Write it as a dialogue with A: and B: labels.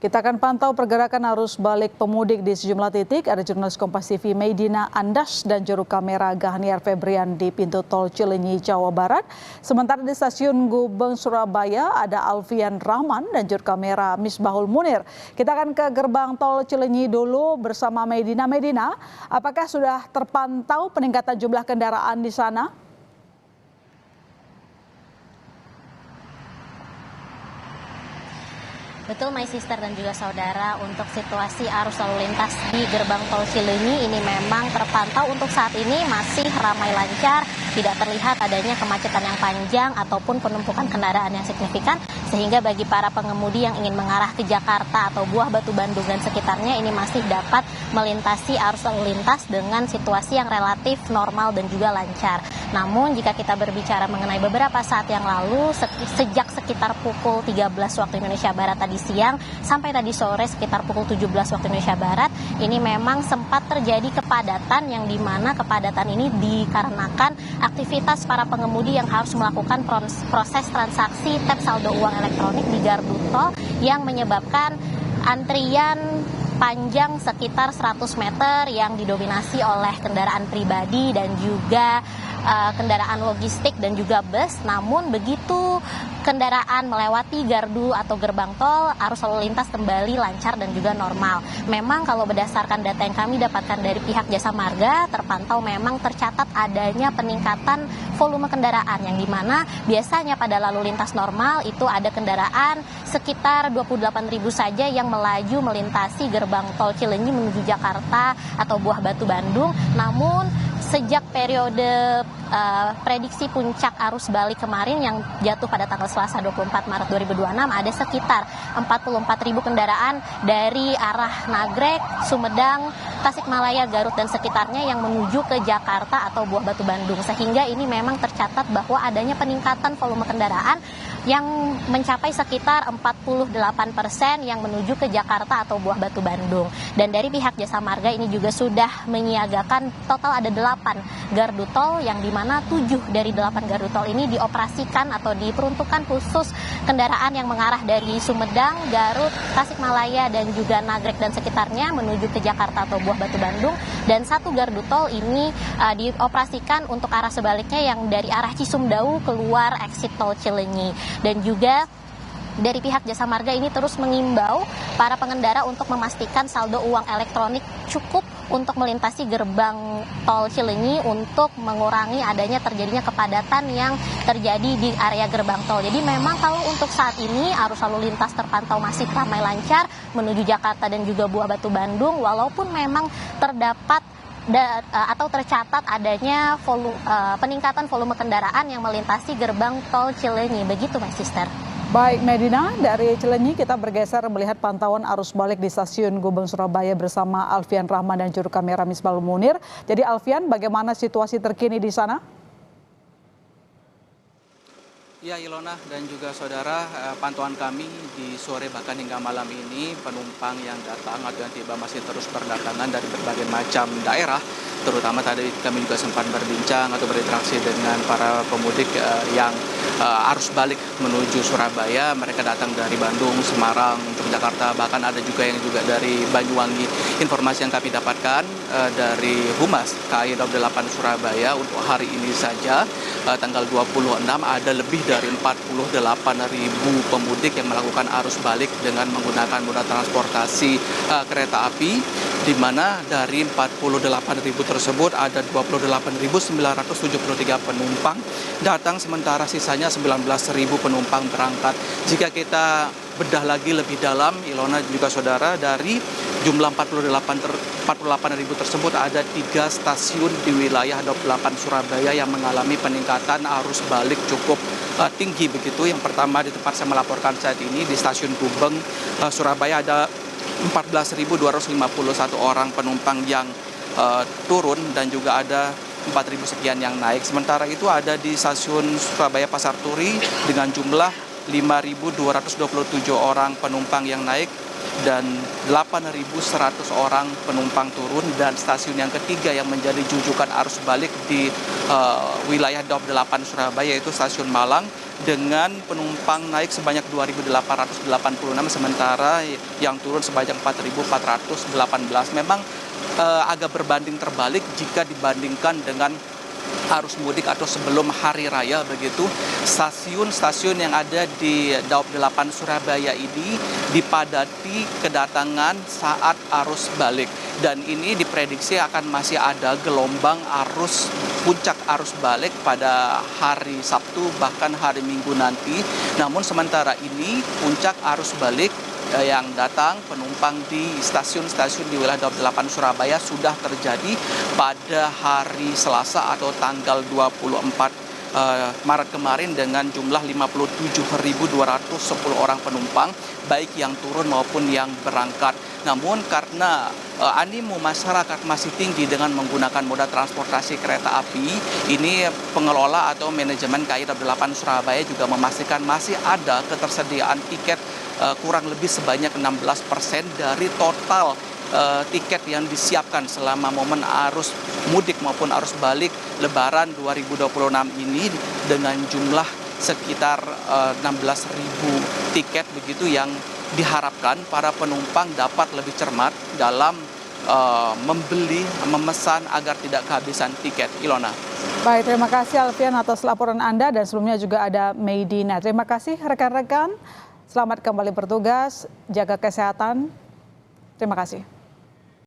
A: Kita akan pantau pergerakan arus balik pemudik di sejumlah titik. Ada jurnalis Kompas TV Medina Andas dan juru kamera Gahniar Febrian di pintu tol Cilenyi, Jawa Barat. Sementara di stasiun Gubeng, Surabaya ada Alfian Rahman dan juru kamera Misbahul Munir. Kita akan ke gerbang tol Cilenyi dulu bersama Medina. Medina, apakah sudah terpantau peningkatan jumlah kendaraan di sana?
B: Betul, my sister dan juga saudara, untuk situasi arus lalu lintas di gerbang tol Cilenyi ini memang terpantau untuk saat ini masih ramai lancar, tidak terlihat adanya kemacetan yang panjang ataupun penumpukan kendaraan yang signifikan, sehingga bagi para pengemudi yang ingin mengarah ke Jakarta atau Buah Batu Bandung dan sekitarnya ini masih dapat melintasi arus lalu lintas dengan situasi yang relatif normal dan juga lancar. Namun jika kita berbicara mengenai beberapa saat yang lalu, sejak sekitar pukul 13 waktu Indonesia Barat tadi siang sampai tadi sore sekitar pukul 17 waktu Indonesia Barat, ini memang sempat terjadi kepadatan yang dimana kepadatan ini dikarenakan aktivitas para pengemudi yang harus melakukan proses transaksi tap saldo uang elektronik di gardu tol yang menyebabkan antrian panjang sekitar 100 meter yang didominasi oleh kendaraan pribadi dan juga kendaraan logistik dan juga bus. Namun begitu kendaraan melewati gardu atau gerbang tol, arus lalu lintas kembali lancar dan juga normal. Memang kalau berdasarkan data yang kami dapatkan dari pihak Jasa Marga, terpantau memang tercatat adanya peningkatan volume kendaraan yang dimana biasanya pada lalu lintas normal itu ada kendaraan sekitar 28.000 saja yang melaju melintasi gerbang tol Cilenyi menuju Jakarta atau Buah Batu Bandung. Namun sejak periode prediksi puncak arus balik kemarin yang jatuh pada tanggal Selasa 24 Maret 2026 ada sekitar 44.000 kendaraan dari arah Nagrek, Sumedang, Tasikmalaya, Garut dan sekitarnya yang menuju ke Jakarta atau Buah Batu Bandung. Sehingga ini memang tercatat bahwa adanya peningkatan volume kendaraan yang mencapai sekitar 48% yang menuju ke Jakarta atau Buah Batu Bandung. Dan dari pihak Jasa Marga ini juga sudah menyiagakan total ada 8 gardu tol yang dimana 7 dari 8 gardu tol ini dioperasikan atau diperuntukkan khusus kendaraan yang mengarah dari Sumedang, Garut, Tasikmalaya dan juga Nagrek dan sekitarnya menuju ke Jakarta atau Buah Batu Bandung. Dan 1 gardu tol ini dioperasikan untuk arah sebaliknya yang dari arah Cisumdawu keluar exit tol Cilenyi. Dan juga dari pihak Jasa Marga ini terus mengimbau para pengendara untuk memastikan saldo uang elektronik cukup untuk melintasi gerbang tol Cilenyi untuk mengurangi adanya terjadinya kepadatan yang terjadi di area gerbang tol. Jadi memang kalau untuk saat ini arus lalu lintas terpantau masih ramai lancar menuju Jakarta dan juga Buah Batu Bandung, walaupun memang terdapat atau tercatat adanya peningkatan volume kendaraan yang melintasi gerbang tol Cilenyi. Begitu, Mas Sister.
A: Baik, Medina, dari Cilenyi kita bergeser melihat pantauan arus balik di stasiun Gubeng, Surabaya bersama Alfian Rahman dan juru kamera Misbahul Munir. Jadi Alfian, bagaimana situasi terkini di sana?
C: Ya, Ilona dan juga saudara, pantauan kami di sore bahkan hingga malam ini penumpang yang datang atau yang tiba masih terus berdatangan dari berbagai macam daerah. Terutama tadi kami juga sempat berbincang atau berinteraksi dengan para pemudik yang arus balik menuju Surabaya. Mereka datang dari Bandung, Semarang, untuk Jakarta, bahkan ada juga yang dari Banyuwangi. Informasi yang kami dapatkan dari Humas KAI Daup 8 Surabaya untuk hari ini saja tanggal 26 ada lebih dari 48.000 pemudik yang melakukan arus balik dengan menggunakan moda transportasi kereta api, di mana dari 48.000 tersebut ada 28.973 penumpang datang, sementara sisanya 19.000 penumpang berangkat. Jika kita bedah lagi lebih dalam, Ilona juga saudara, dari jumlah 48.000 tersebut ada 3 stasiun di wilayah Daup 8 Surabaya yang mengalami peningkatan arus balik cukup tinggi begitu. Yang pertama di tempat saya melaporkan saat ini di stasiun Gubeng, Surabaya, ada 14.251 orang penumpang yang turun dan juga ada 4.000 sekian yang naik. Sementara itu ada di stasiun Surabaya Pasar Turi dengan jumlah 5.227 orang penumpang yang naik dan 8.100 orang penumpang turun, dan stasiun yang ketiga yang menjadi jujukan arus balik di wilayah Daup 8 Surabaya yaitu stasiun Malang dengan penumpang naik sebanyak 2.886, sementara yang turun sebanyak 4.418. Memang agak berbanding terbalik jika dibandingkan dengan arus mudik atau sebelum hari raya begitu. Stasiun-stasiun yang ada di Daup 8 Surabaya ini dipadati kedatangan saat arus balik, dan ini diprediksi akan masih ada gelombang puncak arus balik pada hari Sabtu bahkan hari Minggu nanti. Namun sementara ini puncak arus balik yang datang penumpang di stasiun-stasiun di wilayah Daup 8 Surabaya sudah terjadi pada hari Selasa atau tanggal 24 Maret kemarin dengan jumlah 57.210 orang penumpang, baik yang turun maupun yang berangkat. Namun karena animo masyarakat masih tinggi dengan menggunakan moda transportasi kereta api, ini pengelola atau manajemen KAI Daup 8 Surabaya juga memastikan masih ada ketersediaan tiket kurang lebih sebanyak 16% dari total tiket yang disiapkan selama momen arus mudik maupun arus balik Lebaran 2026 ini, dengan jumlah sekitar 16.000 tiket begitu yang diharapkan para penumpang dapat lebih cermat dalam memesan agar tidak kehabisan tiket. Ilona.
A: Baik, terima kasih Alfian atas laporan Anda, dan sebelumnya juga ada Meidina. Terima kasih rekan-rekan. Selamat kembali bertugas, jaga kesehatan. Terima kasih.